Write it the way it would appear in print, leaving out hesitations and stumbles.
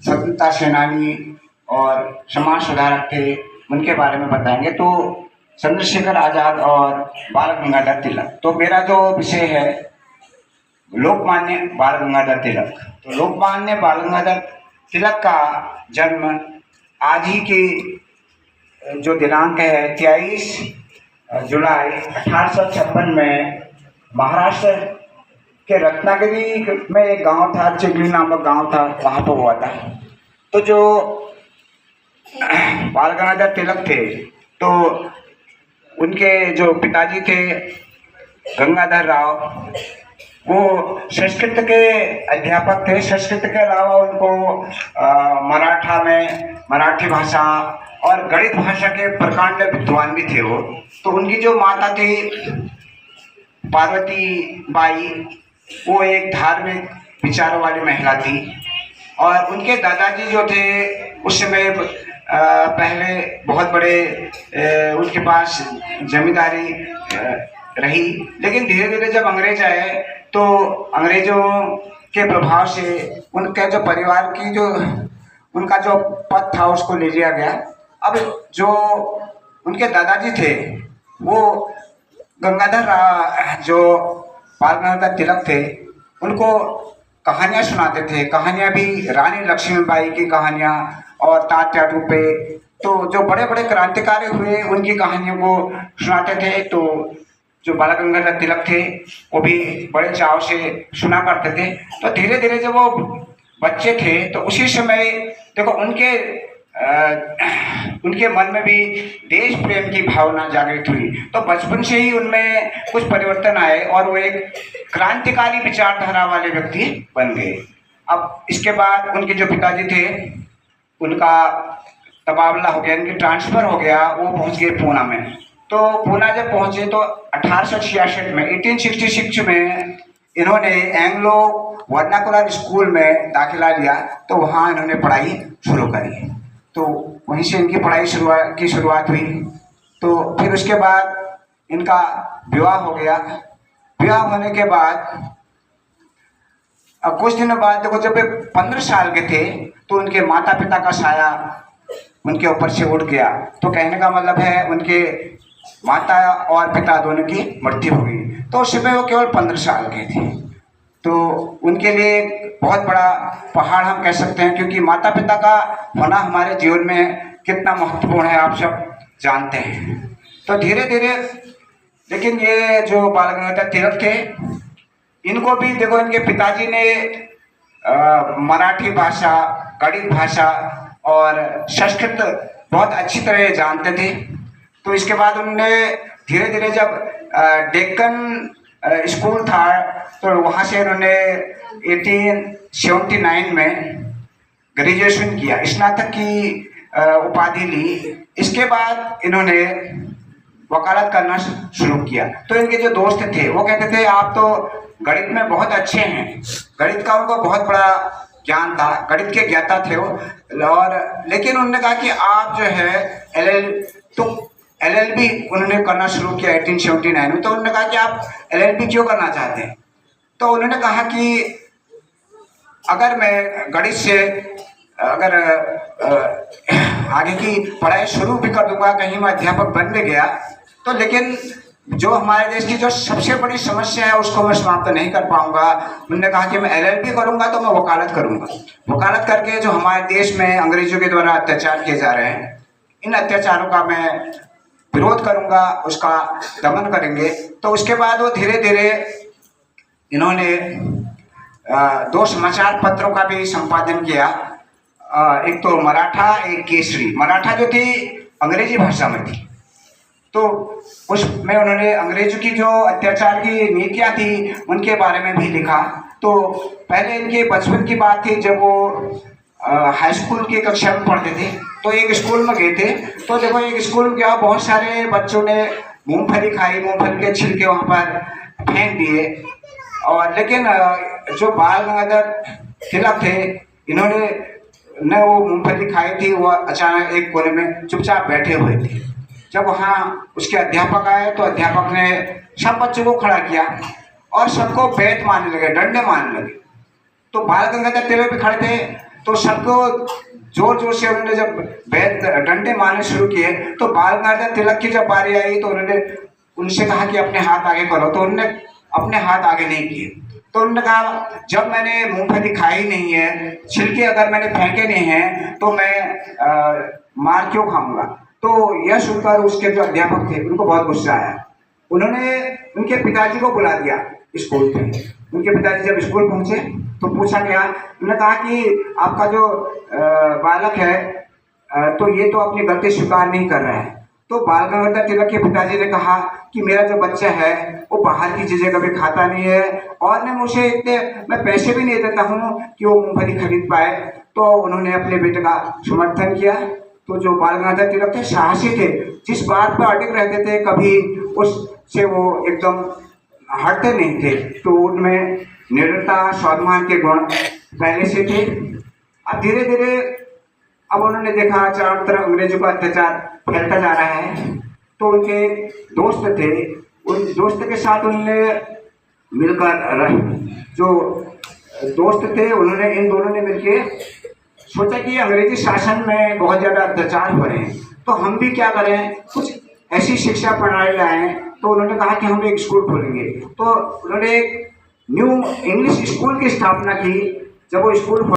स्वतंत्रता सेनानी और समाज सुधारक थे, उनके बारे में बताएंगे। तो चंद्रशेखर आज़ाद और बाल गंगाधर तिलक। तो मेरा जो विषय है लोकमान्य बाल गंगाधर तिलक। तो लोकमान्य बाल गंगाधर तिलक का जन्म आज ही की जो दिनांक है 23 जुलाई 1856 में महाराष्ट्र के रत्नागिरी में एक गांव था, चिखली नामक गांव था, वहाँ पर हुआ था। तो जो बाल गंगाधर तिलक थे, तो उनके जो पिताजी थे गंगाधर राव, वो संस्कृत के अध्यापक थे। संस्कृत के अलावा उनको मराठी भाषा और गणित भाषा के प्रकांड विद्वान भी थे वो। तो उनकी जो माता थी पार्वती बाई, वो एक धार्मिक विचारों वाली महिला थी। और उनके दादाजी जो थे उस समय पहले बहुत बड़े उनके पास जमींदारी रही, लेकिन धीरे धीरे जब अंग्रेज आए तो अंग्रेजों के प्रभाव से उनके जो परिवार की जो उनका जो पद था उसको ले लिया गया। अब जो उनके दादाजी थे वो जो बाल गंगाधर तिलक थे, उनको कहानियाँ सुनाते थे। कहानियाँ भी रानी लक्ष्मीबाई की कहानियाँ और तात्या टोपे, तो जो बड़े बड़े क्रांतिकारी हुए उनकी कहानियों को सुनाते थे। तो जो बाल गंगाधर तिलक थे वो भी बड़े चाव से सुना करते थे। तो धीरे धीरे जब वो बच्चे थे तो उसी समय देखो उनके मन में भी देश प्रेम की भावना जागृत हुई। तो बचपन से ही उनमें कुछ परिवर्तन आए और वो एक क्रांतिकारी विचारधारा वाले व्यक्ति बन गए। अब इसके बाद उनके जो पिताजी थे उनका तबादला हो गया, इनकी ट्रांसफ़र हो गया, वो पहुंच गए पूना में। तो पूना जब पहुंचे तो 1866 में 1866 में इन्होंने एंग्लो वर्नाकुलर स्कूल में दाखिला लिया। तो वहाँ इन्होंने पढ़ाई शुरू करी। तो वहीं से इनकी पढ़ाई की शुरुआत हुई। तो फिर उसके बाद इनका विवाह हो गया। विवाह होने के बाद अब कुछ दिनों बाद देखो जब वे 15 साल के थे तो उनके माता पिता का साया उनके ऊपर से उठ गया। तो कहने का मतलब है उनके माता और पिता दोनों की मृत्यु हो गई। तो उस समय वो केवल 15 साल के थे। तो उनके लिए बहुत बड़ा पहाड़ हम कह सकते हैं, क्योंकि माता पिता का होना हमारे जीवन में कितना महत्वपूर्ण है आप सब जानते हैं। तो धीरे धीरे लेकिन ये जो बाल गंगाधर तिलक थे, इनको भी देखो इनके पिताजी ने मराठी भाषा, गणित भाषा और संस्कृत बहुत अच्छी तरह जानते थे। तो इसके बाद उन्होंने धीरे धीरे जब डेक्कन स्कूल था तो वहाँ से उन्होंने 1879 में ग्रेजुएशन किया, स्नातक की उपाधि ली। इसके बाद इन्होंने वकालत करना शुरू किया। तो इनके जो दोस्त थे वो कहते थे आप तो गणित में बहुत अच्छे हैं। गणित का उनको बहुत बड़ा ज्ञान था, गणित के ज्ञाता थे वो। और लेकिन उन्होंने कहा कि आप जो है LLB उन्होंने करना शुरू किया 1879 में। तो उन्होंने कहा कि आप LLB क्यों करना चाहते हैं? तो उन्होंने कहा कि अगर मैं गणित से अगर आगे की पढ़ाई शुरू भी कर दूंगा, कहीं मैं अध्यापक बन भी गया, तो लेकिन जो हमारे देश की जो सबसे बड़ी समस्या है उसको मैं समाप्त नहीं कर पाऊंगा। उन्होंने कहा कि मैं LLB करूंगा तो मैं वकालत करूंगा। वकालत करके जो हमारे देश में अंग्रेजों के द्वारा अत्याचार किए जा रहे हैं, इन अत्याचारों का मैं विरोध करूंगा, उसका दमन करेंगे। तो उसके बाद वो धीरे धीरे इन्होंने 2 समाचार पत्रों का भी संपादन किया। एक तो मराठा, एक केसरी। मराठा जो थी अंग्रेजी भाषा में थी, तो उसमें उन्होंने अंग्रेजों की जो अत्याचार की नीतियाँ थी उनके बारे में भी लिखा। तो पहले इनके बचपन की बात थी जब वो हाई स्कूल की कक्षा में पढ़ते थे। तो एक स्कूल में गए थे। तो देखो एक स्कूल में क्या बहुत सारे बच्चों ने मूंगफली खाई, मूंगफली के छिलके वहाँ पर फेंक दिए। और लेकिन जो बाल गंगाधर तिलक थे, इन्होंने न वो मूंगफली खाई थी, वो अचानक एक कोने में चुपचाप बैठे हुए थे। जब वहाँ उसके अध्यापक आए तो अध्यापक ने सब बच्चों को खड़ा किया और सबको बैत मारने लगे, डंडे मारने लगे। तो बाल गंगाधर तिलक भी खड़े थे। तो सबको जोर जोर से उन्होंने जब डंडे मारने शुरू किए, तो बाल गंगाधर तिलक की जब बारी आई तो उन्होंने उनसे कहा कि अपने हाथ आगे करो, तो उन्होंने अपने हाथ आगे नहीं किए। तो उन्होंने कहा जब मैंने मूंगफली खाई नहीं है, छिलके अगर मैंने फेंके नहीं हैं, तो मैं मार क्यों खाऊंगा। तो यह सुनकर उसके जो अध्यापक थे उनको बहुत गुस्सा आया। उन्होंने उनके पिताजी को बुला दिया स्कूल पे। उनके पिताजी जब स्कूल पहुंचे तो पूछा गया, उन्होंने कहा कि आपका जो बालक है तो ये तो अपनी गलती स्वीकार नहीं कर रहा है। तो बाल गंगाधर तिलक के पिताजी ने कहा कि मेरा जो बच्चा है वो बाहर की चीज़ें कभी खाता नहीं है, और ने मुझे इतने मैं पैसे भी नहीं देता हूँ कि वो मूंगफली खरीद पाए। तो उन्होंने अपने बेटे का समर्थन किया। तो जो बाल गंगाधर तिलक थे साहसी थे, जिस बात पर अटक रहते थे कभी उससे वो एकदम हटते नहीं थे। तो उनमें निडरता, स्वाभिमान के गुण पहले से थे। अब धीरे धीरे अब उन्होंने देखा चारों तरफ अंग्रेजों का अत्याचार फैलता जा रहा है, तो उनके दोस्त थे, उन दोस्त के साथ उन्होंने मिलकर जो दोस्त थे उन्होंने इन दोनों ने मिलकर सोचा कि अंग्रेजी शासन में बहुत ज़्यादा अत्याचार हो रहे हैं, तो हम भी क्या करें, कुछ ऐसी शिक्षा प्रणाली लाएं। तो उन्होंने कहा कि हम एक स्कूल खोलेंगे। तो उन्होंने एक न्यू इंग्लिश स्कूल की स्थापना की। जब वो स्कूल